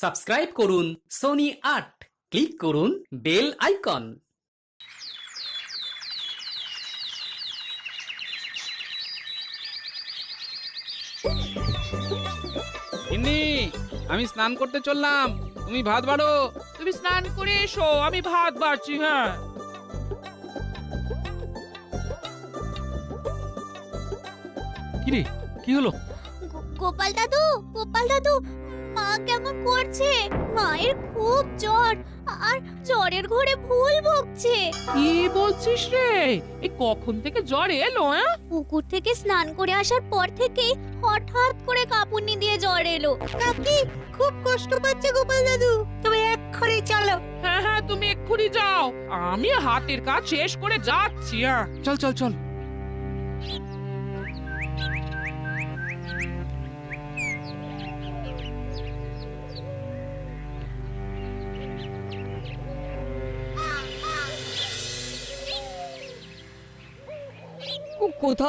Subscribe করুন Sony ৮, click করুন bell icon. গিন্নি, আমি স্নান করতে চললাম, তুমি ভাত বাড়ো। তুমি স্নান করে এসো, আমি ভাত বাড়ছি। হ্যাঁ, কিরে, কি হলো? গোপাল দাদু, গোপাল দাদু, মা কেমন করছে? মায়ের খুব জ্বর, আর জ্বরের ঘোরে ভুল বকছে। কি বলছিস রে? এই কখন থেকে জ্বর এলো? পুকুর থেকে স্নান করে আসার পর থেকে হঠাৎ করে কাঁপুনি দিয়ে জ্বর এলো। কাকি খুব কষ্ট পাচ্ছে গোপাল দাদু, তুমি এক্ষুনি চলো। হ্যাঁ হ্যাঁ, তুমি এক্ষুনি যাও, আমি হাতের কাজ শেষ করে যাচ্ছি। হ্যাঁ, চল চল চল। কোথাও